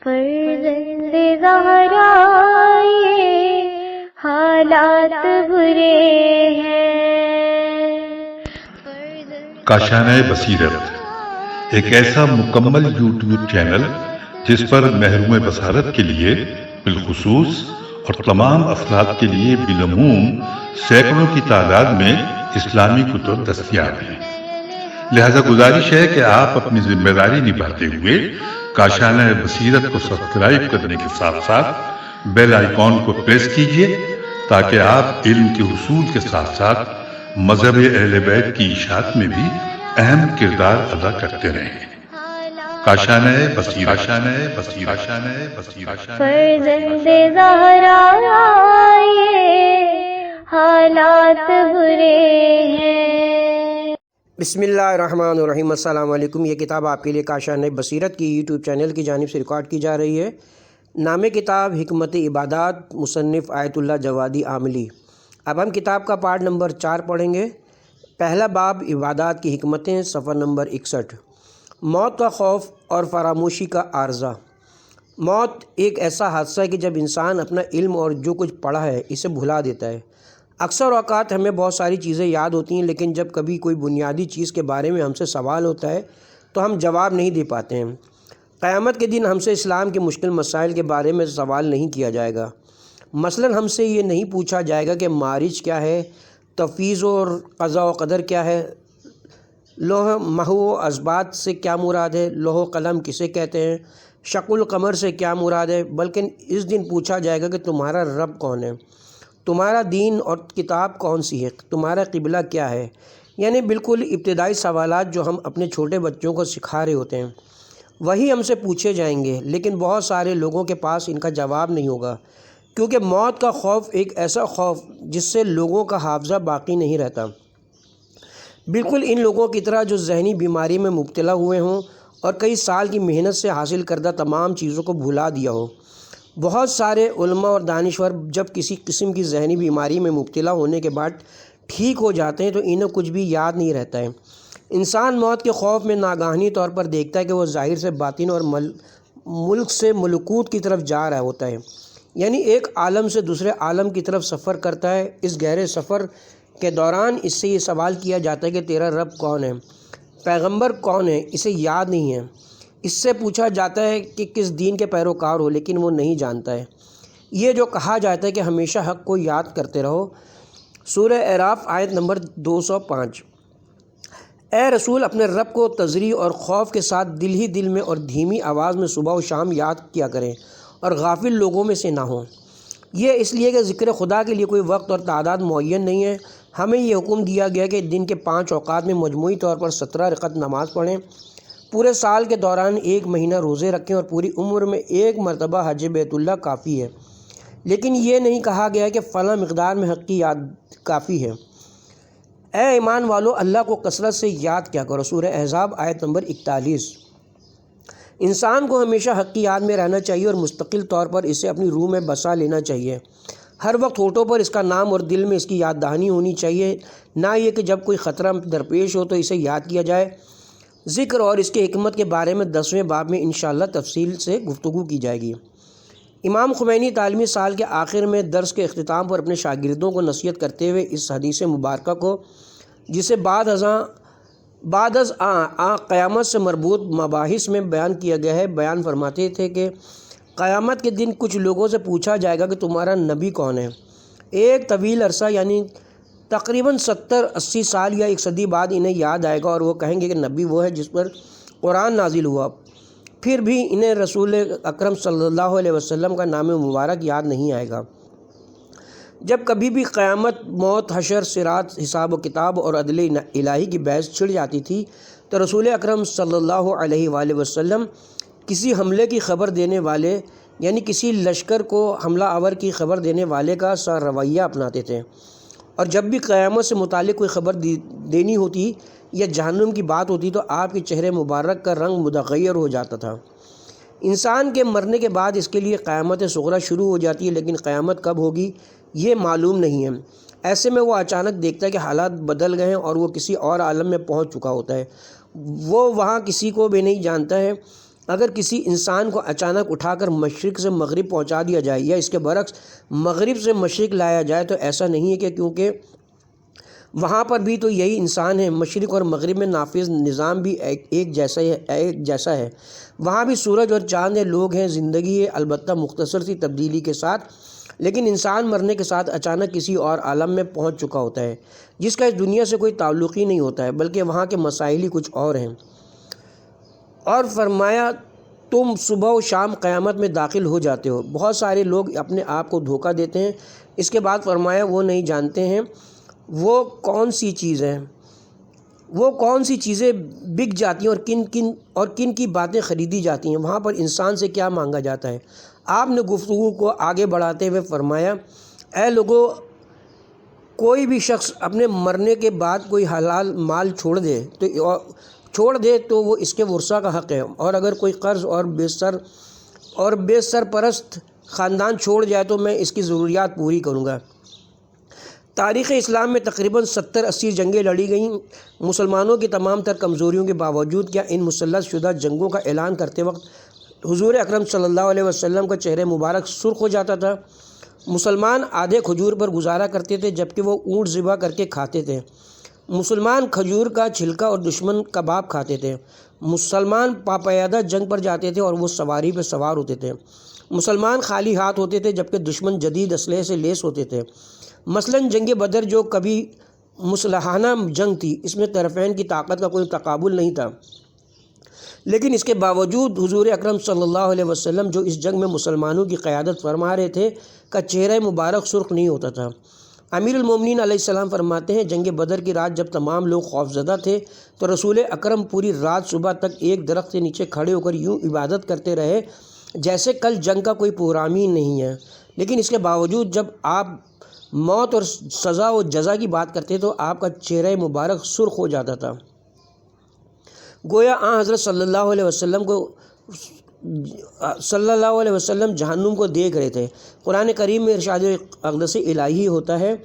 فرزند زہرا یہ حالات برے ہیں۔ کاشانہ بصیرت ایک ایسا مکمل یوٹیوب چینل جس پر محروم بصارت کے لیے بالخصوص اور تمام افراد کے لیے بالعموم سینکڑوں کی تعداد میں اسلامی کتب دستیاب ہیں۔ لہذا گزارش ہے کہ آپ اپنی ذمہ داری نبھاتے ہوئے کاشانہ بصیرت کو سبسکرائب کرنے کے ساتھ ساتھ بیل آئیکن کو پریس کیجیے تاکہ آپ علم کے حصول کے ساتھ ساتھ مذہب اہل بیت کی اشاعت میں بھی اہم کردار ادا کرتے رہیں۔ کاشانہ بصیرت۔ فرزند زہرا یہ حالات برے ہیں۔ بسم اللہ الرحمن الرحیم۔ السلام علیکم۔ یہ کتاب آپ کے لیے کاشانہ بصیرت کی یوٹیوب چینل کی جانب سے ریکارڈ کی جا رہی ہے۔ نام کتاب حکمت عبادات، مصنف آیت اللہ جوادی عاملی۔ اب ہم کتاب کا پارٹ نمبر 4 پڑھیں گے۔ پہلا باب عبادات کی حکمتیں، صفحہ نمبر 61۔ موت کا خوف اور فراموشی کا عارضہ۔ موت ایک ایسا حادثہ ہے کہ جب انسان اپنا علم اور جو کچھ پڑھا ہے اسے بھلا دیتا ہے۔ اکثر اوقات ہمیں بہت ساری چیزیں یاد ہوتی ہیں، لیکن جب کبھی کوئی بنیادی چیز کے بارے میں ہم سے سوال ہوتا ہے تو ہم جواب نہیں دے پاتے ہیں۔ قیامت کے دن ہم سے اسلام کے مشکل مسائل کے بارے میں سوال نہیں کیا جائے گا۔ مثلاً ہم سے یہ نہیں پوچھا جائے گا کہ معارج کیا ہے، تفویض اور قضاء و قدر کیا ہے، لوح محو و اثبات سے کیا مراد ہے، لوح و قلم کسے کہتے ہیں، شق القمر سے کیا مراد ہے، بلکہ اس دن پوچھا جائے گا کہ تمہارا رب کون ہے، تمہارا دین اور کتاب کون سی ہے، تمہارا قبلہ کیا ہے۔ یعنی بالکل ابتدائی سوالات جو ہم اپنے چھوٹے بچوں کو سکھا رہے ہوتے ہیں وہی ہم سے پوچھے جائیں گے، لیکن بہت سارے لوگوں کے پاس ان کا جواب نہیں ہوگا، کیونکہ موت کا خوف ایک ایسا خوف جس سے لوگوں کا حافظہ باقی نہیں رہتا، بالکل ان لوگوں کی طرح جو ذہنی بیماری میں مبتلا ہوئے ہوں اور کئی سال کی محنت سے حاصل کردہ تمام چیزوں کو بھلا دیا ہو۔ بہت سارے علماء اور دانشور جب کسی قسم کی ذہنی بیماری میں مبتلا ہونے کے بعد ٹھیک ہو جاتے ہیں تو انہیں کچھ بھی یاد نہیں رہتا ہے۔ انسان موت کے خوف میں ناگہانی طور پر دیکھتا ہے کہ وہ ظاہر سے باطن اور ملک سے ملکوت کی طرف جا رہا ہوتا ہے، یعنی ایک عالم سے دوسرے عالم کی طرف سفر کرتا ہے۔ اس گہرے سفر کے دوران اس سے یہ سوال کیا جاتا ہے کہ تیرا رب کون ہے، پیغمبر کون ہے، اسے یاد نہیں ہے۔ اس سے پوچھا جاتا ہے کہ کس دین کے پیروکار ہو، لیکن وہ نہیں جانتا ہے۔ یہ جو کہا جاتا ہے کہ ہمیشہ حق کو یاد کرتے رہو، سورہ اعراف آیت نمبر 205۔ اے رسول، اپنے رب کو تضریع اور خوف کے ساتھ دل ہی دل میں اور دھیمی آواز میں صبح و شام یاد کیا کریں اور غافل لوگوں میں سے نہ ہوں۔ یہ اس لیے کہ ذکر خدا کے لیے کوئی وقت اور تعداد معین نہیں ہے۔ ہمیں یہ حکم دیا گیا کہ دن کے 5 اوقات میں مجموعی طور پر 17 رکعت نماز پڑھیں، پورے سال کے دوران 1 مہینہ روزے رکھیں اور پوری عمر میں 1 مرتبہ حج بیت اللہ کافی ہے، لیکن یہ نہیں کہا گیا کہ فلاں مقدار میں حق کی یاد کافی ہے۔ اے ایمان والو، اللہ کو کثرت سے یاد کیا کرو، سورہ احزاب آیت نمبر 41۔ انسان کو ہمیشہ حق کی یاد میں رہنا چاہیے اور مستقل طور پر اسے اپنی روح میں بسا لینا چاہیے۔ ہر وقت ہونٹوں پر اس کا نام اور دل میں اس کی یاد دہانی ہونی چاہیے، نہ یہ کہ جب کوئی خطرہ درپیش ہو تو اسے یاد کیا جائے۔ ذکر اور اس کے حکمت کے بارے میں 10ویں باب میں انشاءاللہ تفصیل سے گفتگو کی جائے گی۔ امام خمینی تعلیمی سال کے آخر میں درس کے اختتام پر اپنے شاگردوں کو نصیحت کرتے ہوئے اس حدیث مبارکہ کو، جسے بعد از قیامت سے مربوط مباحث میں بیان کیا گیا ہے، بیان فرماتے تھے کہ قیامت کے دن کچھ لوگوں سے پوچھا جائے گا کہ تمہارا نبی کون ہے۔ ایک طویل عرصہ یعنی تقریباً 70-80 سال یا 1 صدی بعد انہیں یاد آئے گا اور وہ کہیں گے کہ نبی وہ ہے جس پر قرآن نازل ہوا۔ پھر بھی انہیں رسول اکرم صلی اللہ علیہ وسلم کا نام مبارک یاد نہیں آئے گا۔ جب کبھی بھی قیامت، موت، حشر، صراط، حساب و کتاب اور عدل الہی کی بحث چھڑ جاتی تھی تو رسول اکرم صلی اللہ علیہ وآلہ وسلم کسی حملے کی خبر دینے والے، یعنی کسی لشکر کو حملہ آور کی خبر دینے والے کا سا رویہ اپناتے تھے، اور جب بھی قیامت سے متعلق کوئی خبر دینی ہوتی یا جہنم کی بات ہوتی تو آپ کے چہرے مبارک کا رنگ متغیر ہو جاتا تھا۔ انسان کے مرنے کے بعد اس کے لیے قیامت صغریٰ شروع ہو جاتی ہے، لیکن قیامت کب ہوگی یہ معلوم نہیں ہے۔ ایسے میں وہ اچانک دیکھتا ہے کہ حالات بدل گئے ہیں اور وہ کسی اور عالم میں پہنچ چکا ہوتا ہے۔ وہ وہاں کسی کو بھی نہیں جانتا ہے، اگر کسی انسان کو اچانک اٹھا کر مشرق سے مغرب پہنچا دیا جائے یا اس کے برعکس مغرب سے مشرق لایا جائے تو ایسا نہیں ہے کہ کیونکہ وہاں پر بھی تو یہی انسان ہے۔ مشرق اور مغرب میں نافذ نظام بھی ایک جیسا ہے۔ وہاں بھی سورج اور چاند ہیں، لوگ ہیں، زندگی ہے، البتہ مختصر سی تبدیلی کے ساتھ۔ لیکن انسان مرنے کے ساتھ اچانک کسی اور عالم میں پہنچ چکا ہوتا ہے جس کا اس دنیا سے کوئی تعلق ہی نہیں ہوتا ہے، بلکہ وہاں کے مسائل ہی کچھ اور ہیں۔ اور فرمایا تم صبح و شام قیامت میں داخل ہو جاتے ہو۔ بہت سارے لوگ اپنے آپ کو دھوکہ دیتے ہیں۔ اس کے بعد فرمایا وہ نہیں جانتے ہیں وہ کون سی چیزیں بک جاتی ہیں اور کن کی باتیں خریدی جاتی ہیں، وہاں پر انسان سے کیا مانگا جاتا ہے۔ آپ نے گفتگو کو آگے بڑھاتے ہوئے فرمایا اے لوگو، کوئی بھی شخص اپنے مرنے کے بعد کوئی حلال مال چھوڑ دے تو وہ اس کے ورثہ کا حق ہے، اور اگر کوئی قرض اور بے سرپرست خاندان چھوڑ جائے تو میں اس کی ضروریات پوری کروں گا۔ تاریخ اسلام میں تقریباً 70-80 جنگیں لڑی گئیں۔ مسلمانوں کی تمام تر کمزوریوں کے باوجود کیا ان مسلط شدہ جنگوں کا اعلان کرتے وقت حضور اکرم صلی اللہ علیہ وسلم کا چہرہ مبارک سرخ ہو جاتا تھا؟ مسلمان آدھے کھجور پر گزارا کرتے تھے جبکہ وہ اونٹ ذبح کر کے کھاتے تھے۔ مسلمان کھجور کا چھلکا اور دشمن کباب کھاتے تھے۔ مسلمان پاپیادہ جنگ پر جاتے تھے اور وہ سواری پہ سوار ہوتے تھے۔ مسلمان خالی ہاتھ ہوتے تھے جبکہ دشمن جدید اسلحے سے لیس ہوتے تھے۔ مثلاً جنگ بدر جو کبھی مسلحانہ جنگ تھی، اس میں طرفین کی طاقت کا کوئی تقابل نہیں تھا، لیکن اس کے باوجود حضور اکرم صلی اللہ علیہ وسلم جو اس جنگ میں مسلمانوں کی قیادت فرما رہے تھے کا چہرہ مبارک سرخ نہیں ہوتا تھا۔ امیر المومنین علیہ السلام فرماتے ہیں جنگ بدر کی رات جب تمام لوگ خوفزدہ تھے تو رسول اکرم پوری رات صبح تک ایک درخت کے نیچے کھڑے ہو کر یوں عبادت کرتے رہے جیسے کل جنگ کا کوئی پروگرام ہی نہیں ہے۔ لیکن اس کے باوجود جب آپ موت اور سزا و جزا کی بات کرتے تو آپ کا چہرہ مبارک سرخ ہو جاتا تھا، گویا حضرت صلی اللہ علیہ وسلم جہنم کو دیکھ رہے تھے۔ قرآن کریم میں ارشاد اقدس الہی ہوتا ہے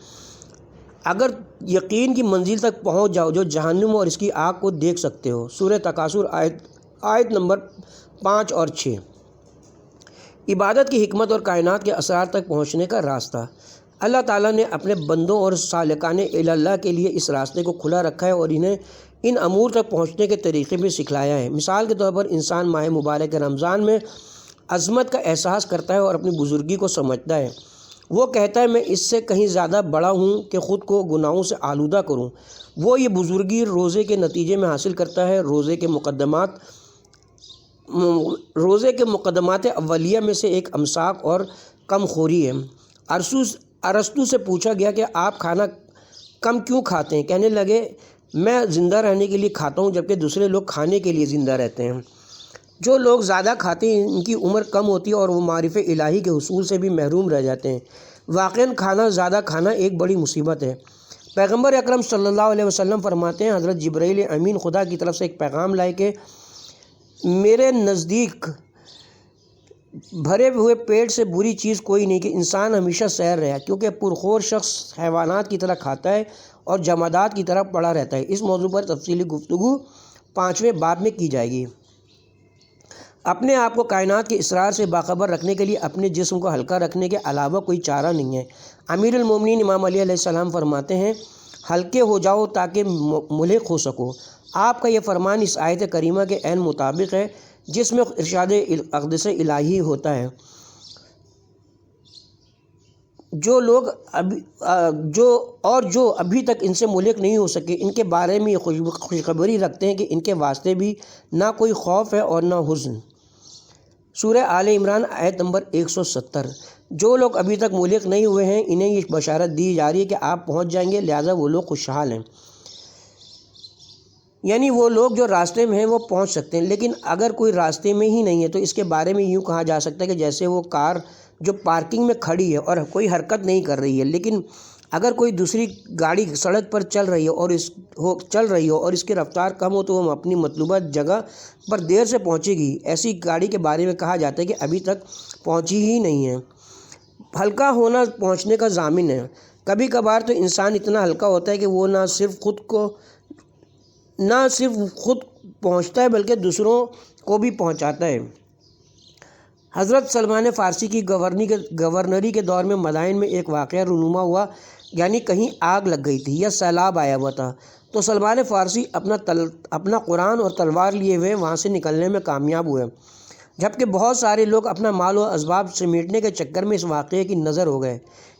اگر یقین کی منزل تک پہنچ جاؤ جو جہنم اور اس کی آگ کو دیکھ سکتے ہو۔ سورہ تکاثر آیت نمبر 5 اور 6۔ عبادت کی حکمت اور کائنات کے اسرار تک پہنچنے کا راستہ۔ اللہ تعالیٰ نے اپنے بندوں اور سالکان اللہ کے لیے اس راستے کو کھلا رکھا ہے اور انہیں ان امور تک پہنچنے کے طریقے بھی سکھلایا ہے۔ مثال کے طور پر انسان ماہ مبارک رمضان میں عظمت کا احساس کرتا ہے اور اپنی بزرگی کو سمجھتا ہے۔ وہ کہتا ہے میں اس سے کہیں زیادہ بڑا ہوں کہ خود کو گناہوں سے آلودہ کروں۔ وہ یہ بزرگی روزے کے نتیجے میں حاصل کرتا ہے۔ روزے کے مقدمات اولیہ میں سے ایک امساک اور کم خوری ہے۔ ارسطو سے پوچھا گیا کہ آپ کھانا کم کیوں کھاتے ہیں؟ کہنے لگے میں زندہ رہنے کے لیے کھاتا ہوں جبکہ دوسرے لوگ کھانے کے لیے زندہ رہتے ہیں۔ جو لوگ زیادہ کھاتے ہیں ان کی عمر کم ہوتی ہے اور وہ معرفت الہی کے حصول سے بھی محروم رہ جاتے ہیں۔ واقعاً زیادہ کھانا ایک بڑی مصیبت ہے۔ پیغمبر اکرم صلی اللہ علیہ وسلم فرماتے ہیں حضرت جبرائیل امین خدا کی طرف سے ایک پیغام لائے کہ میرے نزدیک بھرے ہوئے پیٹ سے بری چیز کوئی نہیں کہ انسان ہمیشہ سیر رہے، کیونکہ پرخور شخص حیوانات کی طرح کھاتا ہے اور جمادات کی طرح پڑا رہتا ہے۔ اس موضوع پر تفصیلی گفتگو 5ویں باب میں کی جائے گی۔ اپنے آپ کو کائنات کے اسرار سے باخبر رکھنے کے لیے اپنے جسم کو ہلکا رکھنے کے علاوہ کوئی چارہ نہیں ہے۔ امیر المومنین امام علی علیہ السلام فرماتے ہیں ہلکے ہو جاؤ تاکہ ملحق ہو سکو۔ آپ کا یہ فرمان اس آیت کریمہ کے عین مطابق ہے جس میں ارشاد اقدس الہی ہوتا ہے جو ابھی تک ان سے ملحق نہیں ہو سکے ان کے بارے میں یہ خوشخبری رکھتے ہیں کہ ان کے واسطے بھی نہ کوئی خوف ہے اور نہ حزن۔ سورہ آل عمران آیت نمبر 170۔ جو لوگ ابھی تک ملحق نہیں ہوئے ہیں انہیں یہ بشارت دی جا رہی ہے کہ آپ پہنچ جائیں گے، لہذا وہ لوگ خوشحال ہیں، یعنی وہ لوگ جو راستے میں ہیں وہ پہنچ سکتے ہیں۔ لیکن اگر کوئی راستے میں ہی نہیں ہے تو اس کے بارے میں یوں کہا جا سکتا ہے کہ جیسے وہ کار جو پارکنگ میں کھڑی ہے اور کوئی حرکت نہیں کر رہی ہے، لیکن اگر کوئی دوسری گاڑی سڑک پر چل رہی ہو اور اس کی رفتار کم ہو تو وہ اپنی مطلوبہ جگہ پر دیر سے پہنچے گی۔ ایسی گاڑی کے بارے میں کہا جاتا ہے کہ ابھی تک پہنچی ہی نہیں ہے۔ ہلکا ہونا پہنچنے کا ضامن ہے۔ کبھی کبھار تو انسان اتنا ہلکا ہوتا ہے کہ وہ نہ صرف خود پہنچتا ہے بلکہ دوسروں کو بھی پہنچاتا ہے۔ حضرت سلمان فارسی کی گورنری کے دور میں مدائن میں ایک واقعہ رونما ہوا، یعنی کہیں آگ لگ گئی تھی یا سیلاب آیا ہوا تھا، تو سلمان فارسی اپنا قرآن اور تلوار لیے ہوئے وہاں سے نکلنے میں کامیاب ہوئے، جبکہ بہت سارے لوگ اپنا مال و اسباب سمیٹنے کے چکر میں اس واقعے کی نظر ہو گئے۔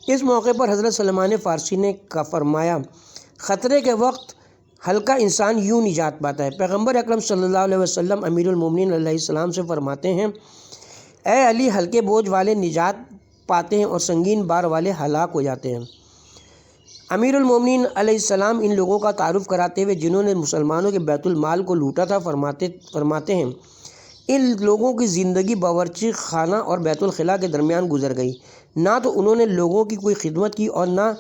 اس موقع پر حضرت سلمان فارسی نے فرمایا، خطرے کے وقت ہلکا انسان یوں نجات پاتا ہے۔ پیغمبر اکرم صلی اللہ علیہ وسلم امیر المومنین علیہ السلام سے فرماتے ہیں، اے علی، ہلکے بوجھ والے نجات پاتے ہیں اور سنگین بار والے ہلاک ہو جاتے ہیں۔ امیر المومنین علیہ السلام ان لوگوں کا تعارف کراتے ہوئے جنہوں نے مسلمانوں کے بیت المال کو لوٹا تھا فرماتے ہیں، ان لوگوں کی زندگی باورچی خانہ اور بیت الخلاء کے درمیان گزر گئی، نہ تو انہوں نے لوگوں کی کوئی خدمت کی اور نہ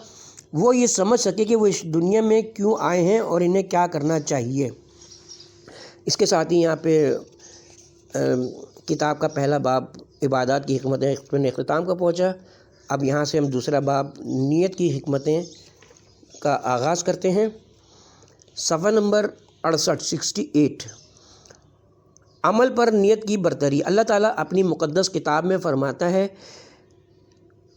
وہ یہ سمجھ سکے کہ وہ اس دنیا میں کیوں آئے ہیں اور انہیں کیا کرنا چاہیے۔ اس کے ساتھ ہی یہاں پہ کتاب کا پہلا باب عبادات کی حکمتیں اپنے اختتام کا پہنچا۔ اب یہاں سے ہم دوسرا باب نیت کی حکمتیں کا آغاز کرتے ہیں۔ صفحہ نمبر 68 عمل پر نیت کی برتری۔ اللہ تعالیٰ اپنی مقدس کتاب میں فرماتا ہے،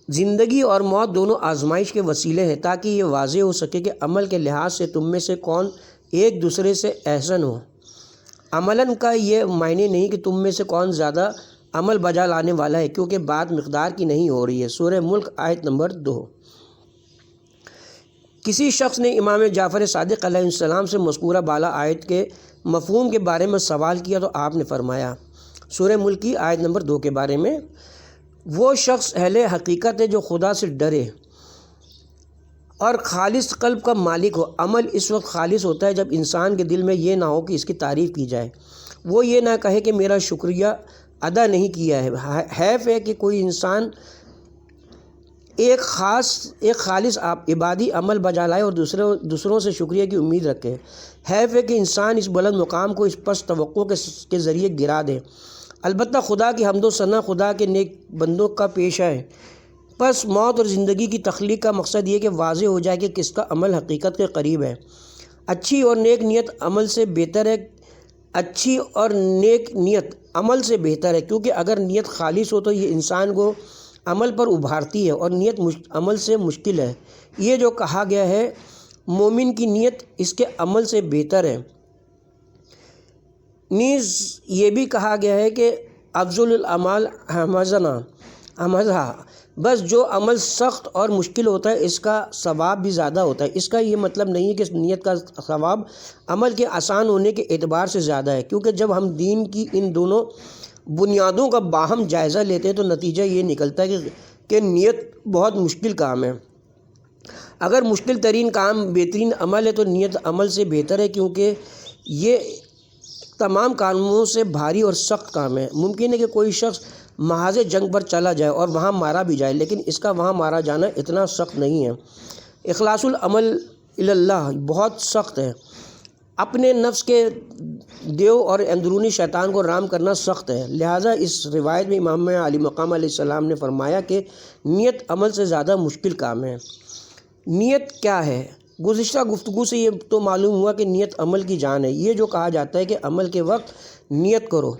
زندگی اور موت دونوں آزمائش کے وسیلے ہیں تاکہ یہ واضح ہو سکے کہ عمل کے لحاظ سے تم میں سے کون ایک دوسرے سے احسن ہو۔ عملاً کا یہ معنی نہیں کہ تم میں سے کون زیادہ عمل بجا لانے والا ہے، کیونکہ بات مقدار کی نہیں ہو رہی ہے۔ سورہ ملک آیت نمبر 2۔ کسی شخص نے امام جعفر صادق علیہ السلام سے مذکورہ بالا آیت کے مفہوم کے بارے میں سوال کیا تو آپ نے فرمایا، سورہ ملک کی آیت نمبر 2 کے بارے میں، وہ شخص اہل حقیقت ہے جو خدا سے ڈرے اور خالص قلب کا مالک ہو۔ عمل اس وقت خالص ہوتا ہے جب انسان کے دل میں یہ نہ ہو کہ اس کی تعریف کی جائے، وہ یہ نہ کہے کہ میرا شکریہ ادا نہیں کیا ہے۔ حیف ہے کہ کوئی انسان ایک خالص عبادی عمل بجا لائے اور دوسروں سے شکریہ کی امید رکھے۔ حیف ہے کہ انسان اس بلند مقام کو اس پست توقع کے ذریعے گرا دے۔ البتہ خدا کی حمد و ثنا خدا کے نیک بندوں کا پیشہ ہے۔ پس موت اور زندگی کی تخلیق کا مقصد یہ کہ واضح ہو جائے کہ کس کا عمل حقیقت کے قریب ہے۔ اچھی اور نیک نیت عمل سے بہتر ہے کیونکہ اگر نیت خالص ہو تو یہ انسان کو عمل پر ابھارتی ہے اور نیت عمل سے مشکل ہے۔ یہ جو کہا گیا ہے مومن کی نیت اس کے عمل سے بہتر ہے، نیز یہ بھی کہا گیا ہے کہ افضل الاعمال احمدھا، بس جو عمل سخت اور مشکل ہوتا ہے اس کا ثواب بھی زیادہ ہوتا ہے۔ اس کا یہ مطلب نہیں ہے کہ نیت کا ثواب عمل کے آسان ہونے کے اعتبار سے زیادہ ہے، کیونکہ جب ہم دین کی ان دونوں بنیادوں کا باہم جائزہ لیتے ہیں تو نتیجہ یہ نکلتا ہے کہ نیت بہت مشکل کام ہے۔ اگر مشکل ترین کام بہترین عمل ہے تو نیت عمل سے بہتر ہے، کیونکہ یہ تمام کاموں سے بھاری اور سخت کام ہے۔ ممکن ہے کہ کوئی شخص محاذ جنگ پر چلا جائے اور وہاں مارا بھی جائے، لیکن اس کا وہاں مارا جانا اتنا سخت نہیں ہے۔ اخلاص العمل اللہ بہت سخت ہے۔ اپنے نفس کے دیو اور اندرونی شیطان کو رام کرنا سخت ہے۔ لہٰذا اس روایت میں امام علی مقام علیہ السلام نے فرمایا کہ نیت عمل سے زیادہ مشکل کام ہے۔ نیت کیا ہے؟ گزشتہ گفتگو سے یہ تو معلوم ہوا کہ نیت عمل کی جان ہے۔ یہ جو کہا جاتا ہے کہ عمل کے وقت نیت کرو،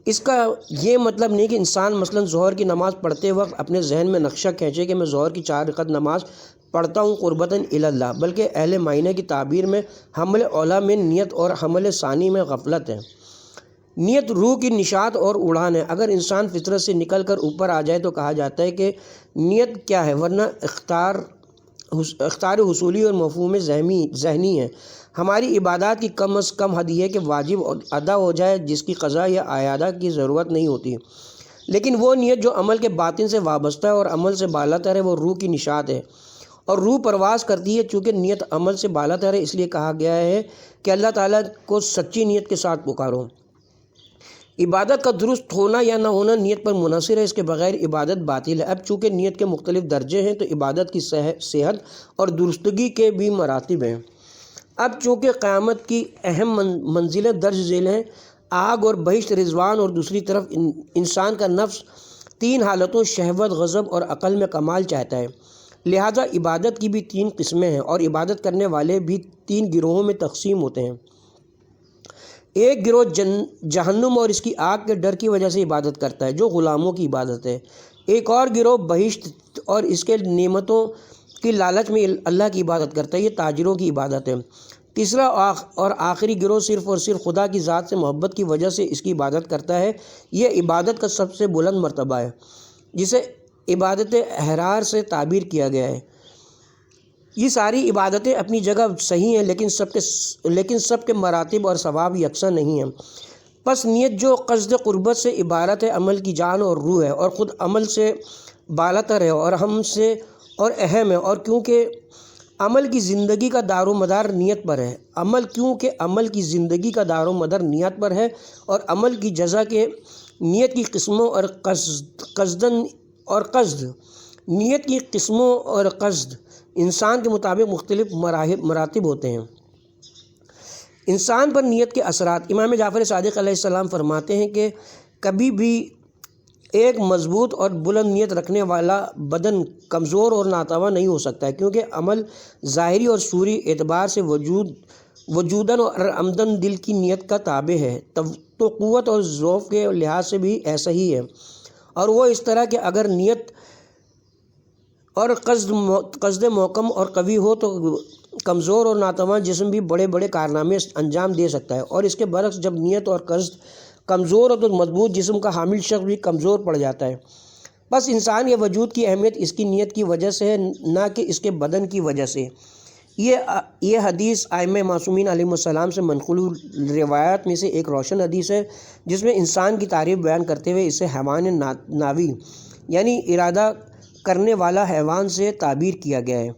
اس کا یہ مطلب نہیں کہ انسان مثلاً ظہر کی نماز پڑھتے وقت اپنے ذہن میں نقشہ کھینچے کہ میں ظہر کی 4 رکعت نماز پڑھتا ہوں قربتاً الی اللہ، بلکہ اہل معنی کی تعبیر میں حمل اولا میں نیت اور حمل ثانی میں غفلت ہے۔ نیت روح کی نشاط اور اڑان ہے۔ اگر انسان فطرت سے نکل کر اوپر آ جائے تو کہا جاتا ہے کہ نیت کیا ہے، ورنہ اختار حصولی اور مفہوم ذہنی ہے۔ ہماری عبادات کی کم از کم حد یہ کہ واجب ادا ہو جائے جس کی قضا یا اعادہ کی ضرورت نہیں ہوتی، لیکن وہ نیت جو عمل کے باطن سے وابستہ ہے اور عمل سے بالاتر ہے وہ روح کی نشاط ہے، اور روح پرواز کرتی ہے۔ چونکہ نیت عمل سے بالاتر ہے اس لیے کہا گیا ہے کہ اللہ تعالیٰ کو سچی نیت کے ساتھ پکارو۔ عبادت کا درست ہونا یا نہ ہونا نیت پر منحصر ہے، اس کے بغیر عبادت باطل ہے۔ اب چونکہ نیت کے مختلف درجے ہیں تو عبادت کی صحت اور درستگی کے بھی مراتب ہیں۔ اب چونکہ قیامت کی اہم منزلیں درج ذیل ہیں، آگ اور بہشت رضوان، اور دوسری طرف انسان کا نفس 3 حالتوں شہوت، غضب اور عقل میں کمال چاہتا ہے، لہذا عبادت کی بھی 3 قسمیں ہیں اور عبادت کرنے والے بھی 3 گروہوں میں تقسیم ہوتے ہیں۔ ایک گروہ جہنم اور اس کی آگ کے ڈر کی وجہ سے عبادت کرتا ہے جو غلاموں کی عبادت ہے، ایک اور گروہ بہشت اور اس کے نعمتوں کی لالچ میں اللہ کی عبادت کرتا ہے، یہ تاجروں کی عبادت ہے۔ تیسرا اور آخری گروہ صرف اور صرف خدا کی ذات سے محبت کی وجہ سے اس کی عبادت کرتا ہے، یہ عبادت کا سب سے بلند مرتبہ ہے جسے عبادت احرار سے تعبیر کیا گیا ہے۔ یہ ساری عبادتیں اپنی جگہ صحیح ہیں لیکن سب کے مراتب اور ثواب یکساں نہیں ہیں۔ پس نیت جو قصد قربت سے عبارت ہے عمل کی جان اور روح ہے اور خود عمل سے بالاتر ہے اور ہم سے اور اہم ہے، اور کیونکہ عمل کی زندگی کا دار و مدار نیت پر ہے، عمل کی زندگی کا دار و مدار نیت پر ہے، اور عمل کی جزا کے نیت کی قسموں اور قصد انسان کے مطابق مختلف مراتب ہوتے ہیں۔ انسان پر نیت کے اثرات۔ امام جعفر صادق علیہ السلام فرماتے ہیں کہ کبھی بھی ایک مضبوط اور بلند نیت رکھنے والا بدن کمزور اور ناتواں نہیں ہو سکتا ہے، کیونکہ عمل ظاہری اور صوری اعتبار سے وجوداً اور عمدن دل کی نیت کا تابع ہے، تو قوت اور ضعف کے لحاظ سے بھی ایسا ہی ہے، اور وہ اس طرح کہ اگر نیت اور قصد محکم اور قوی ہو تو کمزور اور ناتواں جسم بھی بڑے بڑے کارنامے انجام دے سکتا ہے، اور اس کے برعکس جب نیت اور قصد کمزور ہو تو مضبوط جسم کا حامل شخص بھی کمزور پڑ جاتا ہے۔ بس انسان کے وجود کی اہمیت اس کی نیت کی وجہ سے ہے، نہ کہ اس کے بدن کی وجہ سے۔ یہ حدیث ائمہ معصومین علیہم السلام سے منقول روایات میں سے ایک روشن حدیث ہے، جس میں انسان کی تعریف بیان کرتے ہوئے اسے حیوان ناوی یعنی ارادہ کرنے والا حیوان سے تعبیر کیا گیا ہے۔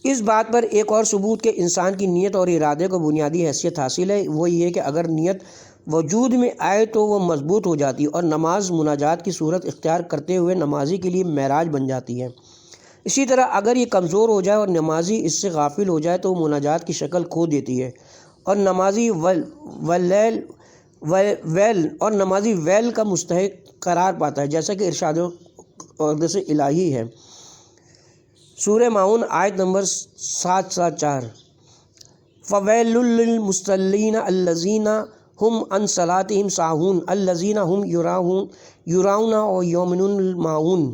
اس بات پر ایک اور ثبوت کہ انسان کی نیت اور ارادے کو بنیادی حیثیت حاصل ہے، وہ یہ کہ اگر نیت وجود میں آئے تو وہ مضبوط ہو جاتی ہے اور نماز مناجات کی صورت اختیار کرتے ہوئے نمازی کے لیے معراج بن جاتی ہے۔ اسی طرح اگر یہ کمزور ہو جائے اور نمازی اس سے غافل ہو جائے تو وہ مناجات کی شکل کھو دیتی ہے، اور نمازی ویل کا مستحق قرار پاتا ہے، جیسا کہ ارشاد اقدس الہی ہے۔ سورہ معون آیت نمبر 774۔ فَوَيْلٌ لِّلْمُصَلِّينَ الَّذِينَ هُمْ عَنْ صَلَاتِهِمْ سَاهُونَ الَّذِينَ هُمْ يُرَاءُونَ وَيَمْنَعُونَ الْمَاعُونَ۔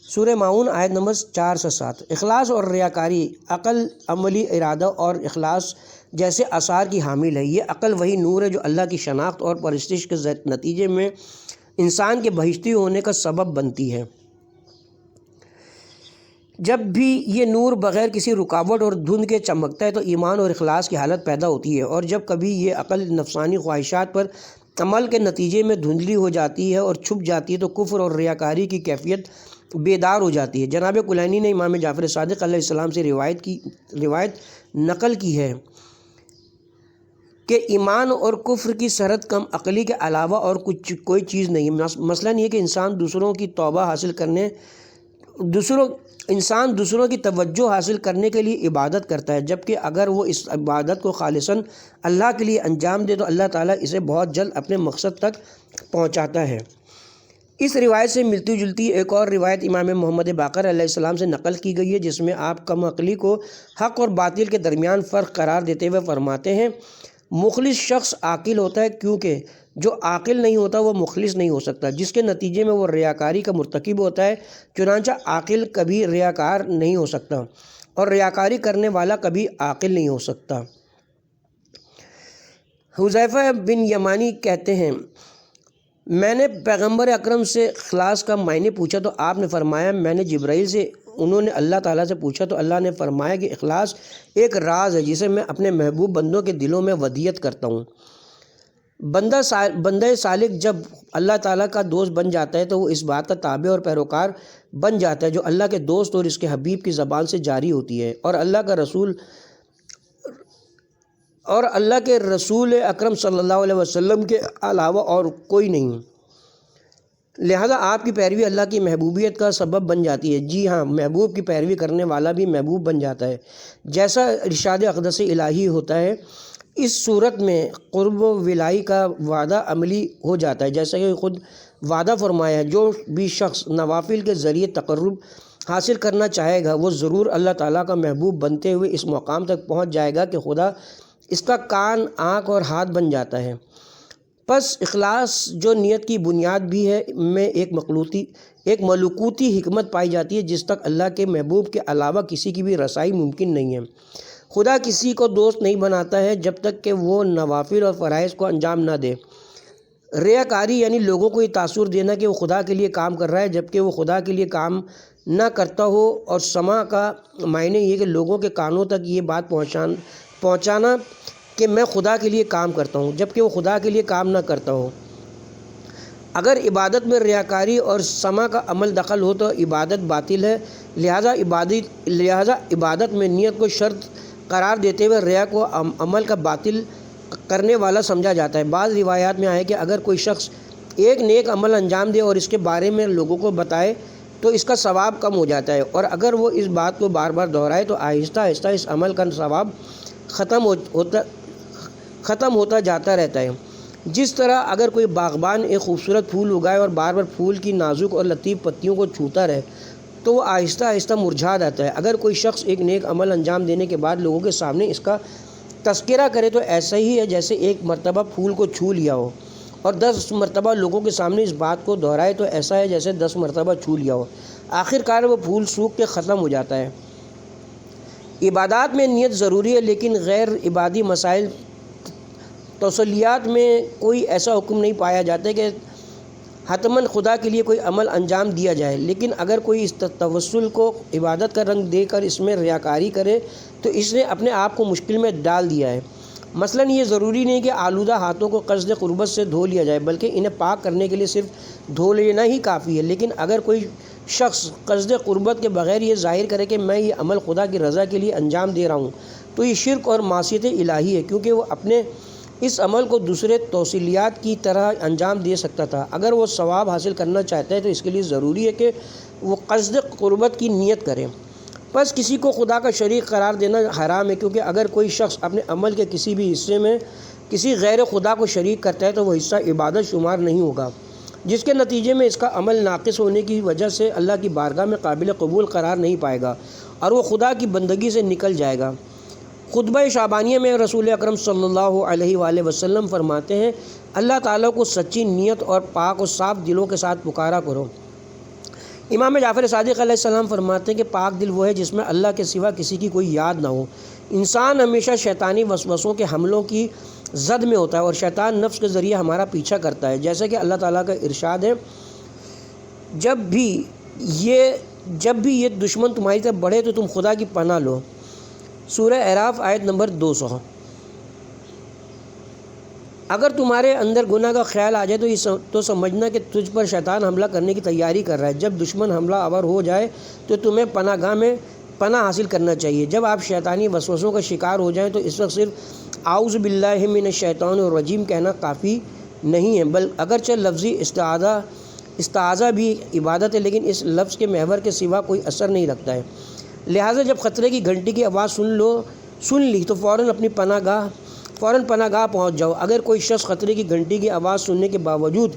سورہ معون آیت نمبر 4 سے 7۔ اخلاص اور ریاکاری عقل، عملی ارادہ اور اخلاص جیسے آثار کی حامل ہے۔ یہ عقل وہی نور ہے جو اللہ کی شناخت اور پرستش کے نتیجے میں انسان کے بہشتی ہونے کا سبب بنتی ہے۔ جب بھی یہ نور بغیر کسی رکاوٹ اور دھند کے چمکتا ہے تو ایمان اور اخلاص کی حالت پیدا ہوتی ہے، اور جب کبھی یہ عقل نفسانی خواہشات پر عمل کے نتیجے میں دھندلی ہو جاتی ہے اور چھپ جاتی ہے تو کفر اور ریاکاری کی کیفیت بیدار ہو جاتی ہے۔ جناب کلینی نے امام جعفر صادق علیہ السلام سے روایت نقل کی ہے کہ ایمان اور کفر کی سرحد کم عقلی کے علاوہ اور کوئی چیز نہیں۔ مثلاً یہ کہ انسان دوسروں کی توجہ حاصل کرنے کے لیے عبادت کرتا ہے، جبکہ اگر وہ اس عبادت کو خالصاً اللہ کے لیے انجام دے تو اللہ تعالیٰ اسے بہت جلد اپنے مقصد تک پہنچاتا ہے۔ اس روایت سے ملتی جلتی ایک اور روایت امام محمد باقر علیہ السلام سے نقل کی گئی ہے، جس میں آپ کم عقلی کو حق اور باطل کے درمیان فرق قرار دیتے ہوئے فرماتے ہیں، مخلص شخص عاقل ہوتا ہے کیونکہ جو عاقل نہیں ہوتا وہ مخلص نہیں ہو سکتا، جس کے نتیجے میں وہ ریاکاری کا مرتکب ہوتا ہے۔ چنانچہ عاقل کبھی ریاکار نہیں ہو سکتا اور ریاکاری کرنے والا کبھی عاقل نہیں ہو سکتا۔ حذیفہ بن یمانی کہتے ہیں، میں نے پیغمبر اکرم سے اخلاص کا معنی پوچھا تو آپ نے فرمایا، میں نے جبرائیل سے، انہوں نے اللہ تعالیٰ سے پوچھا تو اللہ نے فرمایا کہ اخلاص ایک راز ہے جسے میں اپنے محبوب بندوں کے دلوں میں ودیعت کرتا ہوں۔ بندہ صالح جب اللہ تعالیٰ کا دوست بن جاتا ہے تو وہ اس بات کا تابع اور پیروکار بن جاتا ہے جو اللہ کے دوست اور اس کے حبیب کی زبان سے جاری ہوتی ہے، اور اللہ کے رسول اکرم صلی اللہ علیہ وسلم کے علاوہ اور کوئی نہیں، لہذا آپ کی پیروی اللہ کی محبوبیت کا سبب بن جاتی ہے۔ جی ہاں، محبوب کی پیروی کرنے والا بھی محبوب بن جاتا ہے، جیسا ارشاد اقدس الہی ہوتا ہے۔ اس صورت میں قرب و ولائی کا وعدہ عملی ہو جاتا ہے، جیسا کہ خود وعدہ فرمایا ہے، جو بھی شخص نوافل کے ذریعے تقرب حاصل کرنا چاہے گا وہ ضرور اللہ تعالیٰ کا محبوب بنتے ہوئے اس مقام تک پہنچ جائے گا کہ خدا اس کا کان، آنکھ اور ہاتھ بن جاتا ہے۔ پس اخلاص جو نیت کی بنیاد بھی ہے میں ایک ملکوتی حکمت پائی جاتی ہے جس تک اللہ کے محبوب کے علاوہ کسی کی بھی رسائی ممکن نہیں ہے۔ خدا کسی کو دوست نہیں بناتا ہے جب تک کہ وہ نوافل اور فرائض کو انجام نہ دے۔ ریاکاری یعنی لوگوں کو یہ تاثر دینا کہ وہ خدا کے لیے کام کر رہا ہے جبکہ وہ خدا کے لیے کام نہ کرتا ہو، اور سماع کا معنی یہ کہ لوگوں کے کانوں تک یہ بات پہنچانا کہ میں خدا کے لیے کام کرتا ہوں جبکہ وہ خدا کے لیے کام نہ کرتا ہو۔ اگر عبادت میں ریاکاری اور سماع کا عمل دخل ہو تو عبادت باطل ہے، لہذا عبادت میں نیت کو شرط قرار دیتے ہوئے ریا کو عمل کا باطل کرنے والا سمجھا جاتا ہے۔ بعض روایات میں آیا کہ اگر کوئی شخص ایک نیک عمل انجام دے اور اس کے بارے میں لوگوں کو بتائے تو اس کا ثواب کم ہو جاتا ہے، اور اگر وہ اس بات کو بار بار دہرائے تو آہستہ آہستہ اس عمل کا ثواب ختم ہوتا جاتا رہتا ہے۔ جس طرح اگر کوئی باغبان ایک خوبصورت پھول اگائے اور بار بار پھول کی نازک اور لطیف پتیوں کو چھوتا رہے تو وہ آہستہ آہستہ مرجھا جاتا ہے۔ اگر کوئی شخص ایک نیک عمل انجام دینے کے بعد لوگوں کے سامنے اس کا تذکرہ کرے تو ایسا ہی ہے جیسے ایک مرتبہ پھول کو چھو لیا ہو، اور 10 مرتبہ لوگوں کے سامنے اس بات کو دہرائے تو ایسا ہے جیسے 10 مرتبہ چھو لیا ہو۔ آخر کار وہ پھول سوکھ کے ختم ہو جاتا ہے۔ عبادات میں نیت ضروری ہے، لیکن غیر عبادی مسائل توسلیات میں کوئی ایسا حکم نہیں پایا جاتا کہ حتماً خدا کے لیے کوئی عمل انجام دیا جائے، لیکن اگر کوئی اس توسل کو عبادت کا رنگ دے کر اس میں ریاکاری کرے تو اس نے اپنے آپ کو مشکل میں ڈال دیا ہے۔ مثلاً یہ ضروری نہیں کہ آلودہ ہاتھوں کو قصد قربت سے دھو لیا جائے، بلکہ انہیں پاک کرنے کے لیے صرف دھو لینا ہی کافی ہے۔ لیکن اگر کوئی شخص قصد قربت کے بغیر یہ ظاہر کرے کہ میں یہ عمل خدا کی رضا کے لیے انجام دے رہا ہوں تو یہ شرک اور معصیت الہی ہے، کیونکہ وہ اپنے اس عمل کو دوسرے توسلیات کی طرح انجام دے سکتا تھا۔ اگر وہ ثواب حاصل کرنا چاہتا ہے تو اس کے لیے ضروری ہے کہ وہ قصد قربت کی نیت کرے۔ پس کسی کو خدا کا شریک قرار دینا حرام ہے، کیونکہ اگر کوئی شخص اپنے عمل کے کسی بھی حصے میں کسی غیر خدا کو شریک کرتا ہے تو وہ حصہ عبادت شمار نہیں ہوگا، جس کے نتیجے میں اس کا عمل ناقص ہونے کی وجہ سے اللہ کی بارگاہ میں قابل قبول قرار نہیں پائے گا اور وہ خدا کی بندگی سے نکل جائے گا۔ خطبہ شعبانیہ میں رسول اکرم صلی اللہ علیہ وآلہ وسلم فرماتے ہیں، اللہ تعالیٰ کو سچی نیت اور پاک و صاف دلوں کے ساتھ پکارا کرو۔ امام جعفر صادق علیہ السلام فرماتے ہیں کہ پاک دل وہ ہے جس میں اللہ کے سوا کسی کی کوئی یاد نہ ہو۔ انسان ہمیشہ شیطانی وسوسوں کے حملوں کی زد میں ہوتا ہے اور شیطان نفس کے ذریعے ہمارا پیچھا کرتا ہے، جیسا کہ اللہ تعالیٰ کا ارشاد ہے، جب بھی یہ دشمن تمہاری طرف بڑھے تو تم خدا کی پناہ لو۔ سورہ اعراف آیت نمبر 200۔ اگر تمہارے اندر گناہ کا خیال آ جائے تو سمجھنا کہ تجھ پر شیطان حملہ کرنے کی تیاری کر رہا ہے۔ جب دشمن حملہ آور ہو جائے تو تمہیں پناہ گاہ میں پناہ حاصل کرنا چاہیے۔ جب آپ شیطانی وسوسوں کا شکار ہو جائیں تو اس وقت صرف اعوذ باللہ من الشیطان الرجیم کہنا کافی نہیں ہے، اگرچہ لفظی استعاذہ بھی عبادت ہے، لیکن اس لفظ کے محور کے سوا کوئی اثر نہیں رکھتا ہے۔ لہٰذا جب خطرے کی گھنٹی کی آواز سن لی تو فوراً پناہ گاہ پہنچ جاؤ۔ اگر کوئی شخص خطرے کی گھنٹی کی آواز سننے کے باوجود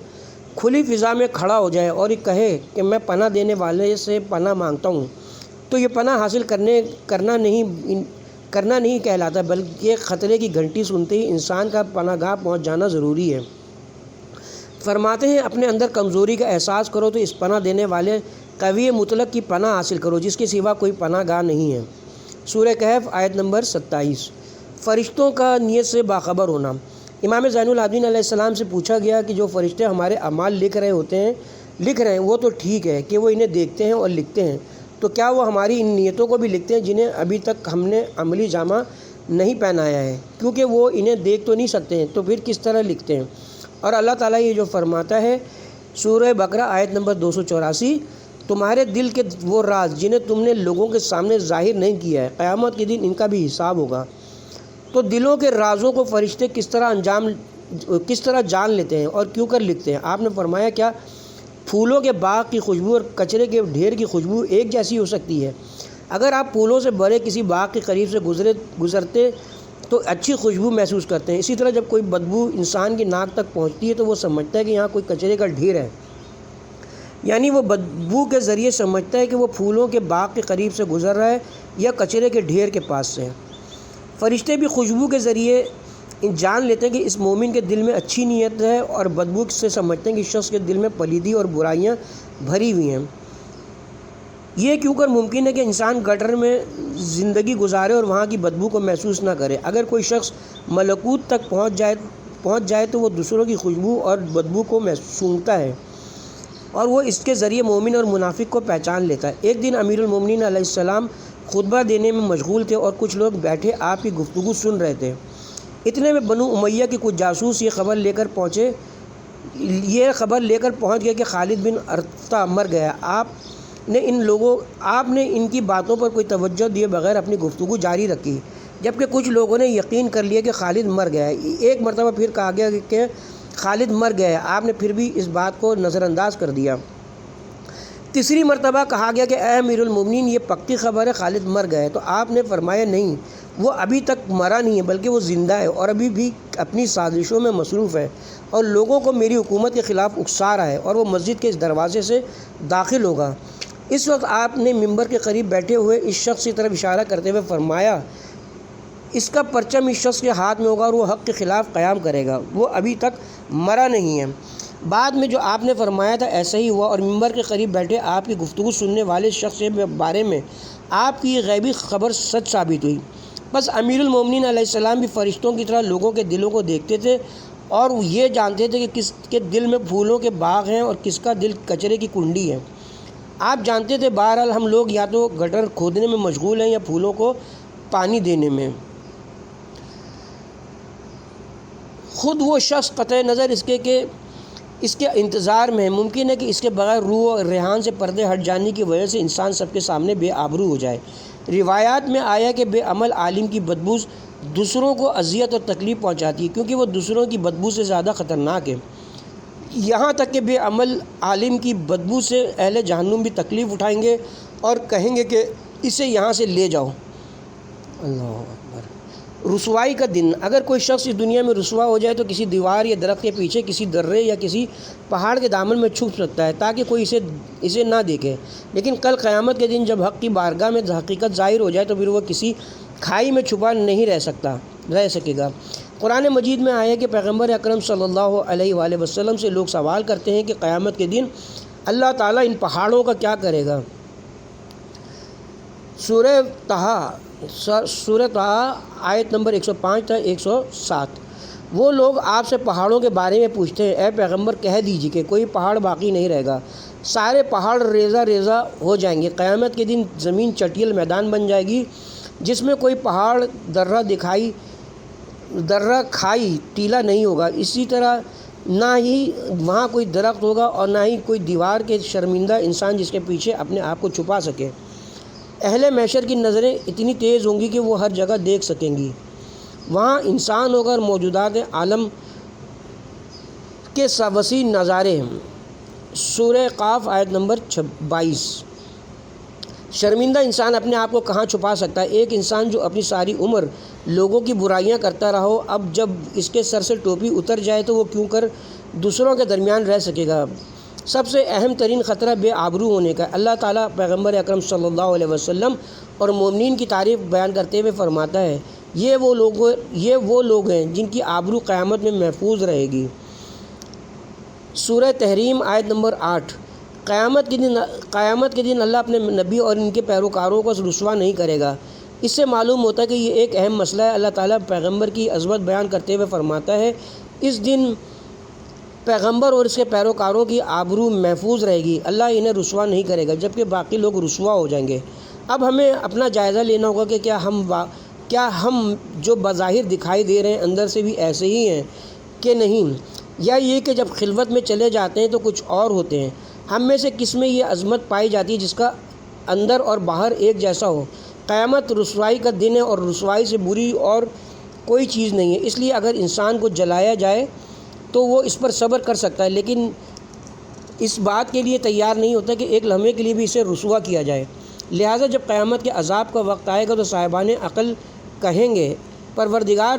کھلی فضا میں کھڑا ہو جائے اور یہ کہے کہ میں پناہ دینے والے سے پناہ مانگتا ہوں، تو یہ پناہ حاصل کرنا نہیں کہلاتا، بلکہ خطرے کی گھنٹی سنتے ہی انسان کا پناہ گاہ پہنچ جانا ضروری ہے۔ فرماتے ہیں، اپنے اندر کمزوری کا احساس کرو تو اس پناہ دینے والے قوی مطلق کی پناہ حاصل کرو جس کے سوا کوئی پناہ گاہ نہیں ہے۔ سورہ کہف آیت نمبر 27۔ فرشتوں کا نیت سے باخبر ہونا۔ امام زین العابدین علیہ السلام سے پوچھا گیا کہ جو فرشتے ہمارے اعمال لکھ رہے ہیں وہ تو ٹھیک ہے کہ وہ انہیں دیکھتے ہیں اور لکھتے ہیں، تو کیا وہ ہماری ان نیتوں کو بھی لکھتے ہیں جنہیں ابھی تک ہم نے عملی جامہ نہیں پہنایا ہے؟ کیونکہ وہ انہیں دیکھ تو نہیں سکتے ہیں، تو پھر کس طرح لکھتے ہیں؟ اور اللہ تعالیٰ یہ جو فرماتا ہے سورہ بقرہ آیت نمبر 284، تمہارے دل کے وہ راز جنہیں تم نے لوگوں کے سامنے ظاہر نہیں کیا ہے، قیامت کے دن ان کا بھی حساب ہوگا۔ تو دلوں کے رازوں کو فرشتے کس طرح جان لیتے ہیں اور کیوں کر لکھتے ہیں؟ آپ نے فرمایا، کیا پھولوں کے باغ کی خوشبو اور کچرے کے ڈھیر کی خوشبو ایک جیسی ہو سکتی ہے؟ اگر آپ پھولوں سے بھرے کسی باغ کے قریب سے گزرتے تو اچھی خوشبو محسوس کرتے ہیں، اسی طرح جب کوئی بدبو انسان کی ناک تک پہنچتی ہے تو وہ سمجھتا ہے کہ یہاں کوئی کچرے کا ڈھیر ہے، یعنی وہ بدبو کے ذریعے سمجھتا ہے کہ وہ پھولوں کے باغ کے قریب سے گزر رہا ہے یا کچرے کے ڈھیر کے پاس سے۔ فرشتے بھی خوشبو کے ذریعے جان لیتے ہیں کہ اس مومن کے دل میں اچھی نیت ہے، اور بدبو سے سمجھتے ہیں کہ اس شخص کے دل میں پلیدی اور برائیاں بھری ہوئی ہیں۔ یہ کیوں کر ممکن ہے کہ انسان گٹر میں زندگی گزارے اور وہاں کی بدبو کو محسوس نہ کرے۔ اگر کوئی شخص ملکوت تک پہنچ جائے تو وہ دوسروں کی خوشبو اور بدبو کو سونگھتا ہے، اور وہ اس کے ذریعے مومن اور منافق کو پہچان لیتا ہے۔ ایک دن امیر المومنین علیہ السلام خطبہ دینے میں مشغول تھے اور کچھ لوگ بیٹھے آپ کی گفتگو سن رہے تھے۔ اتنے میں بنو امیہ کے کچھ جاسوس یہ خبر لے کر پہنچ گئے کہ خالد بن ارطہ مر گیا۔ آپ نے ان کی باتوں پر کوئی توجہ دیے بغیر اپنی گفتگو جاری رکھی، جبکہ کچھ لوگوں نے یقین کر لیا کہ خالد مر گیا ہے۔ ایک مرتبہ پھر کہا گیا کہ خالد مر گیا ہے، آپ نے پھر بھی اس بات کو نظر انداز کر دیا۔ تیسری مرتبہ کہا گیا کہ اے امیر المومنین، یہ پکی خبر ہے، خالد مر گیا ہے۔ تو آپ نے فرمایا نہیں، وہ ابھی تک مرا نہیں ہے، بلکہ وہ زندہ ہے اور ابھی بھی اپنی سازشوں میں مصروف ہے، اور لوگوں کو میری حکومت کے خلاف اکسا رہا ہے، اور وہ مسجد کے اس دروازے سے داخل ہوگا۔ اس وقت آپ نے ممبر کے قریب بیٹھے ہوئے اس شخص کی طرف اشارہ کرتے ہوئے فرمایا، اس کا پرچم اس شخص کے ہاتھ میں ہوگا اور وہ حق کے خلاف قیام کرے گا، وہ ابھی تک مرا نہیں ہے۔ بعد میں جو آپ نے فرمایا تھا ایسا ہی ہوا، اور ممبر کے قریب بیٹھے آپ کی گفتگو سننے والے شخص کے بارے میں آپ کی غیبی خبر سچ ثابت ہوئی۔ بس امیر المومنین علیہ السلام بھی فرشتوں کی طرح لوگوں کے دلوں کو دیکھتے تھے، اور وہ یہ جانتے تھے کہ کس کے دل میں پھولوں کے باغ ہیں اور کس کا دل کچرے کی کنڈی ہے۔ آپ جانتے تھے بہرحال ہم لوگ یا تو گٹر کھودنے میں مشغول ہیں یا پھولوں کو پانی دینے میں۔ خود وہ شخص قطع نظر اس کے انتظار میں ہے، ممکن ہے کہ اس کے بغیر روح اور ریحان سے پردے ہٹ جانے کی وجہ سے انسان سب کے سامنے بے آبرو ہو جائے۔ روایات میں آیا کہ بے عمل عالم کی بدبو دوسروں کو اذیت اور تکلیف پہنچاتی ہے، کیونکہ وہ دوسروں کی بدبو سے زیادہ خطرناک ہے۔ یہاں تک کہ بے عمل عالم کی بدبو سے اہل جہنم بھی تکلیف اٹھائیں گے اور کہیں گے کہ اسے یہاں سے لے جاؤ۔ اللہ اکبر۔ رسوائی کا دن۔ اگر کوئی شخص اس دنیا میں رسوا ہو جائے تو کسی دیوار یا درخت کے پیچھے، کسی درے یا کسی پہاڑ کے دامن میں چھپ سکتا ہے تاکہ کوئی اسے نہ دیکھے، لیکن کل قیامت کے دن جب حق کی بارگاہ میں حقیقت ظاہر ہو جائے تو پھر وہ کسی کھائی میں چھپا نہیں رہ سکے گا۔ قرآن مجید میں آیا کہ پیغمبر اکرم صلی اللہ علیہ وآلہ وسلم سے لوگ سوال کرتے ہیں کہ قیامت کے دن اللہ تعالیٰ ان پہاڑوں کا کیا کرے گا۔ سورہ طٰہٰ آیت نمبر 105 تا 107۔ وہ لوگ آپ سے پہاڑوں کے بارے میں پوچھتے ہیں، اے پیغمبر کہہ دیجیے کہ کوئی پہاڑ باقی نہیں رہے گا، سارے پہاڑ ریزہ ریزہ ہو جائیں گے۔ قیامت کے دن زمین چٹیل میدان بن جائے گی جس میں کوئی پہاڑ درہ کھائی ٹیلا نہیں ہوگا، اسی طرح نہ ہی وہاں کوئی درخت ہوگا اور نہ ہی کوئی دیوار کے شرمندہ انسان جس کے پیچھے اپنے آپ کو چھپا سکے۔ اہل محشر کی نظریں اتنی تیز ہوں گی کہ وہ ہر جگہ دیکھ سکیں گی۔ وہاں انسان ہوگا اور موجودات عالم کے وسیع نظارے ہیں۔ سورہ قاف آیت نمبر 22۔ شرمندہ انسان اپنے آپ کو کہاں چھپا سکتا ہے؟ ایک انسان جو اپنی ساری عمر لوگوں کی برائیاں کرتا رہا ہو، اب جب اس کے سر سے ٹوپی اتر جائے تو وہ کیوں کر دوسروں کے درمیان رہ سکے گا؟ سب سے اہم ترین خطرہ بے آبرو ہونے کا۔ اللہ تعالیٰ پیغمبر اکرم صلی اللہ علیہ وسلم اور مومنین کی تعریف بیان کرتے ہوئے فرماتا ہے، یہ وہ لوگ ہیں جن کی آبرو قیامت میں محفوظ رہے گی۔ سورہ تحریم آیت نمبر 8۔ قیامت کے دن اللہ اپنے نبی اور ان کے پیروکاروں کو رسوا نہیں کرے گا۔ اس سے معلوم ہوتا ہے کہ یہ ایک اہم مسئلہ ہے۔ اللہ تعالیٰ پیغمبر کی عظمت بیان کرتے ہوئے فرماتا ہے، اس دن پیغمبر اور اس کے پیروکاروں کی آبرو محفوظ رہے گی، اللہ انہیں رسوا نہیں کرے گا، جبکہ باقی لوگ رسوا ہو جائیں گے۔ اب ہمیں اپنا جائزہ لینا ہوگا کہ کیا ہم جو بظاہر دکھائی دے رہے ہیں اندر سے بھی ایسے ہی ہیں کہ نہیں، یا یہ کہ جب خلوت میں چلے جاتے ہیں تو کچھ اور ہوتے ہیں۔ ہم میں سے کس میں یہ عظمت پائی جاتی ہے جس کا اندر اور باہر ایک جیسا ہو؟ قیامت رسوائی کا دن ہے اور رسوائی سے بری اور کوئی چیز نہیں ہے، اس لیے اگر انسان کو جلایا جائے تو وہ اس پر صبر کر سکتا ہے، لیکن اس بات کے لیے تیار نہیں ہوتا کہ ایک لمحے کے لیے بھی اسے رسوا کیا جائے۔ لہٰذا جب قیامت کے عذاب کا وقت آئے گا تو صاحبان عقل کہیں گے، پروردگار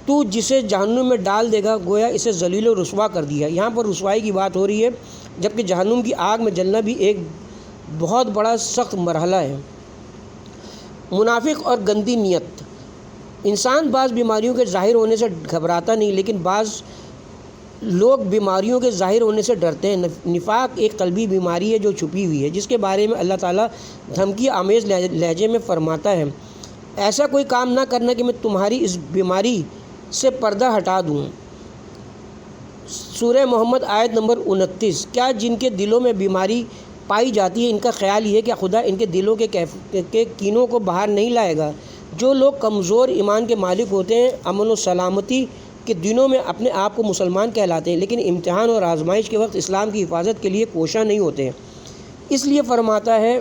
تو جسے جہنم میں ڈال دے گا گویا اسے ذلیل و رسوا کر دیا۔ یہاں پر رسوائی کی بات ہو رہی ہے، جبکہ جہنم کی آگ میں جلنا بھی ایک بہت بڑا سخت مرحلہ ہے۔ منافق اور گندی نیت۔ انسان بعض بیماریوں کے ظاہر ہونے سے گھبراتا نہیں، لیکن بعض لوگ بیماریوں کے ظاہر ہونے سے ڈرتے ہیں۔ نفاق ایک قلبی بیماری ہے جو چھپی ہوئی ہے، جس کے بارے میں اللہ تعالیٰ دھمکی آمیز لہجے میں فرماتا ہے، ایسا کوئی کام نہ کرنا کہ میں تمہاری اس بیماری سے پردہ ہٹا دوں۔ سورہ محمد آیت نمبر 29۔ کیا جن کے دلوں میں بیماری پائی جاتی ہے ان کا خیال یہ ہے کہ خدا ان کے دلوں کے کینوں کو باہر نہیں لائے گا؟ جو لوگ کمزور ایمان کے مالک ہوتے ہیں، امن و سلامتی کے دنوں میں اپنے آپ کو مسلمان کہلاتے ہیں، لیکن امتحان اور آزمائش کے وقت اسلام کی حفاظت کے لیے کوشاں نہیں ہوتے ہیں۔ اس لیے فرماتا ہے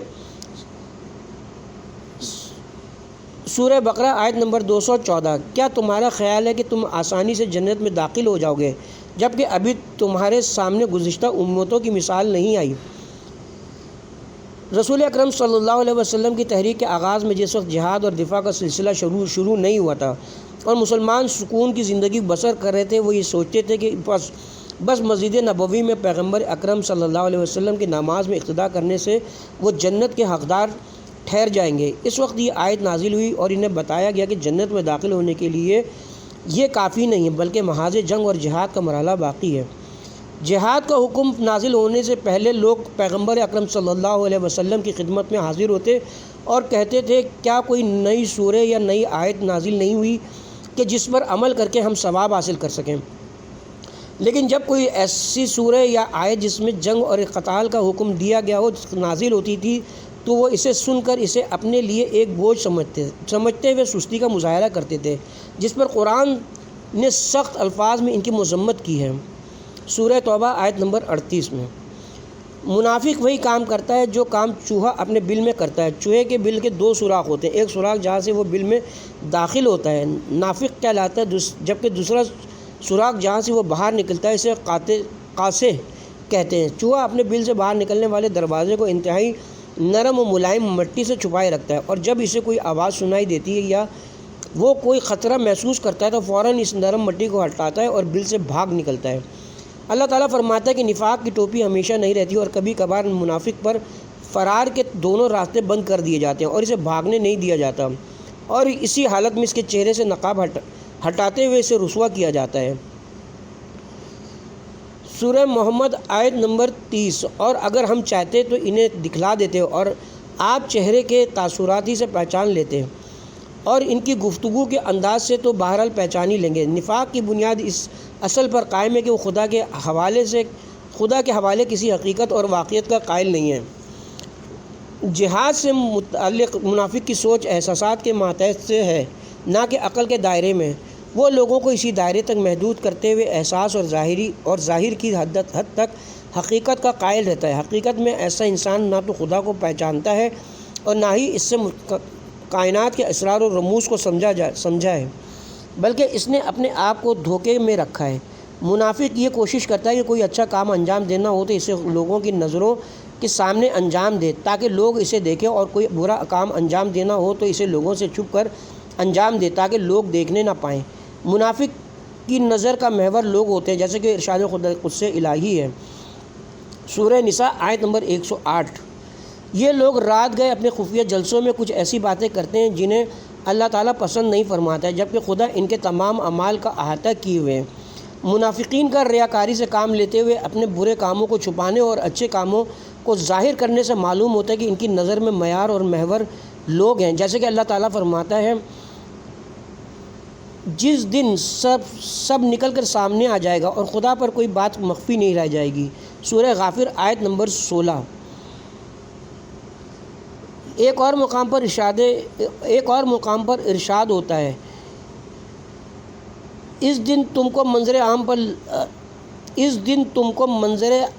سورہ بقرہ آیت نمبر 214، کیا تمہارا خیال ہے کہ تم آسانی سے جنت میں داخل ہو جاؤ گے جبکہ ابھی تمہارے سامنے گزشتہ امتوں کی مثال نہیں آئی؟ رسول اکرم صلی اللہ علیہ وسلم کی تحریک کے آغاز میں جس وقت جہاد اور دفاع کا سلسلہ شروع نہیں ہوا تھا اور مسلمان سکون کی زندگی بسر کر رہے تھے، وہ یہ سوچتے تھے کہ بس مسجد نبوی میں پیغمبر اکرم صلی اللہ علیہ وسلم کی نماز میں اقتداء کرنے سے وہ جنت کے حقدار ٹھہر جائیں گے۔ اس وقت یہ آیت نازل ہوئی اور انہیں بتایا گیا کہ جنت میں داخل ہونے کے لیے یہ کافی نہیں ہے، بلکہ محاذ جنگ اور جہاد کا مرحلہ باقی ہے۔ جہاد کا حکم نازل ہونے سے پہلے لوگ پیغمبر اکرم صلی اللہ علیہ وسلم کی خدمت میں حاضر ہوتے اور کہتے تھے، کیا کوئی نئی سورہ یا نئی آیت نازل نہیں ہوئی کہ جس پر عمل کر کے ہم ثواب حاصل کر سکیں؟ لیکن جب کوئی ایسی سورہ یا آیت جس میں جنگ اور قتال کا حکم دیا گیا ہو نازل ہوتی تھی تو وہ اسے سن کر اسے اپنے لیے ایک بوجھ سمجھتے ہوئے سستی کا مظاہرہ کرتے تھے، جس پر قرآن نے سخت الفاظ میں ان کی مذمت کی ہے۔ سورہ توبہ آیت نمبر 38 میں منافق وہی کام کرتا ہے جو کام چوہا اپنے بل میں کرتا ہے۔ چوہے کے بل کے 2 سوراخ ہوتے ہیں، ایک سوراخ جہاں سے وہ بل میں داخل ہوتا ہے نافق کہلاتا ہے، جبکہ دوسرا سوراخ جہاں سے وہ باہر نکلتا ہے اسے قاصے کہتے ہیں۔ چوہا اپنے بل سے باہر نکلنے والے دروازے کو انتہائی نرم و ملائم مٹی سے چھپائے رکھتا ہے، اور جب اسے کوئی آواز سنائی دیتی ہے یا وہ کوئی خطرہ محسوس کرتا ہے تو فوراً اس نرم مٹی کو ہٹاتا ہے اور بل سے بھاگ نکلتا ہے۔ اللہ تعالیٰ فرماتا ہے کہ نفاق کی ٹوپی ہمیشہ نہیں رہتی اور کبھی کبھار منافق پر فرار کے دونوں راستے بند کر دیے جاتے ہیں اور اسے بھاگنے نہیں دیا جاتا، اور اسی حالت میں اس کے چہرے سے نقاب ہٹاتے ہوئے اسے رسوا کیا جاتا ہے۔ سورہ محمد آیت نمبر 30، اور اگر ہم چاہتے تو انہیں دکھلا دیتے اور آپ چہرے کے تاثرات ہی سے پہچان لیتے، اور ان کی گفتگو کے انداز سے تو بہرحال پہچان ہی لیں گے۔ نفاق کی بنیاد اس اصل پر قائم ہے کہ وہ خدا کے حوالے کسی حقیقت اور واقعیت کا قائل نہیں ہے۔ جہاد سے متعلق منافق کی سوچ احساسات کے ماتحت سے ہے، نہ کہ عقل کے دائرے میں۔ وہ لوگوں کو اسی دائرے تک محدود کرتے ہوئے احساس اور ظاہر کی حد تک حقیقت کا قائل رہتا ہے۔ حقیقت میں ایسا انسان نہ تو خدا کو پہچانتا ہے اور نہ ہی اس سے کائنات کے اسرار و رموز کو سمجھا ہے، بلکہ اس نے اپنے آپ کو دھوکے میں رکھا ہے۔ منافق یہ کوشش کرتا ہے کہ کوئی اچھا کام انجام دینا ہو تو اسے لوگوں کی نظروں کے سامنے انجام دے تاکہ لوگ اسے دیکھیں، اور کوئی برا کام انجام دینا ہو تو اسے لوگوں سے چھپ کر انجام دے تاکہ لوگ دیکھنے نہ پائیں۔ منافق کی نظر کا محور لوگ ہوتے ہیں، جیسے کہ ارشاد قدس الہی ہے سورہ نساء آیت نمبر 108۔ یہ لوگ رات گئے اپنے خفیہ جلسوں میں کچھ ایسی باتیں کرتے ہیں جنہیں اللہ تعالیٰ پسند نہیں فرماتا ہے، جبکہ خدا ان کے تمام اعمال کا احاطہ کیے ہوئے ہیں۔ منافقین کا ریاکاری سے کام لیتے ہوئے اپنے برے کاموں کو چھپانے اور اچھے کاموں کو ظاہر کرنے سے معلوم ہوتا ہے کہ ان کی نظر میں معیار اور محور لوگ ہیں، جیسے کہ اللہ تعالیٰ فرماتا ہے جس دن سب نکل کر سامنے آ جائے گا اور خدا پر کوئی بات مخفی نہیں رہ جائے گی۔ سورہ غافر آیت نمبر 16۔ ایک اور مقام پر ارشاد ہوتا ہے اس دن تم کو منظر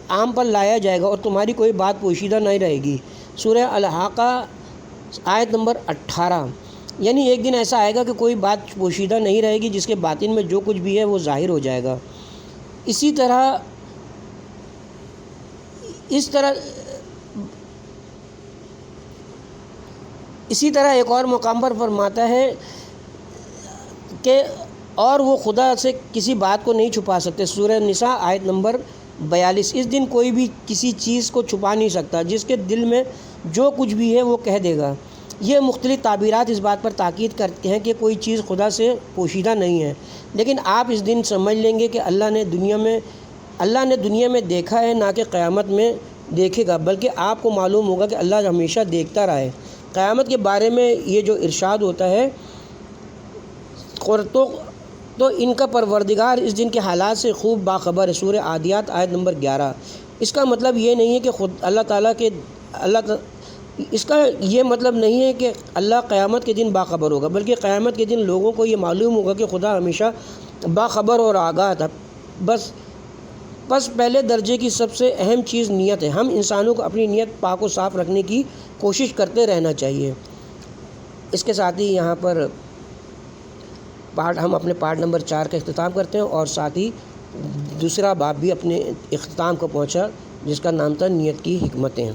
عام پر لایا جائے گا اور تمہاری کوئی بات پوشیدہ نہیں رہے گی۔ سورہ الحاقہ آیت نمبر 18۔ یعنی ایک دن ایسا آئے گا کہ کوئی بات پوشیدہ نہیں رہے گی، جس کے باطن میں جو کچھ بھی ہے وہ ظاہر ہو جائے گا۔ اسی طرح ایک اور مقام پر فرماتا ہے کہ اور وہ خدا سے کسی بات کو نہیں چھپا سکتے۔ سورہ نساء آیت نمبر 42۔ اس دن کوئی بھی کسی چیز کو چھپا نہیں سکتا، جس کے دل میں جو کچھ بھی ہے وہ کہہ دے گا۔ یہ مختلف تعبیرات اس بات پر تاکید کرتے ہیں کہ کوئی چیز خدا سے پوشیدہ نہیں ہے، لیکن آپ اس دن سمجھ لیں گے کہ اللہ نے دنیا میں دیکھا ہے، نہ کہ قیامت میں دیکھے گا، بلکہ آپ کو معلوم ہوگا کہ اللہ ہمیشہ دیکھتا رہا ہے۔ قیامت کے بارے میں یہ جو ارشاد ہوتا ہے تو ان کا پروردگار اس دن کے حالات سے خوب باخبر ہے، سورہ عادیات آیت نمبر 11۔ اس کا مطلب یہ نہیں ہے کہ اس کا یہ مطلب نہیں ہے کہ اللہ قیامت کے دن باخبر ہوگا، بلکہ قیامت کے دن لوگوں کو یہ معلوم ہوگا کہ خدا ہمیشہ باخبر اور آگاہ تھا۔ بس پہلے درجے کی سب سے اہم چیز نیت ہے۔ ہم انسانوں کو اپنی نیت پاک و صاف رکھنے کی کوشش کرتے رہنا چاہیے۔ اس کے ساتھ ہی یہاں پر ہم اپنے پارٹ نمبر 4 کا اختتام کرتے ہیں، اور ساتھ ہی دوسرا باب بھی اپنے اختتام کو پہنچا، جس کا نام تھا نیت کی حکمتیں۔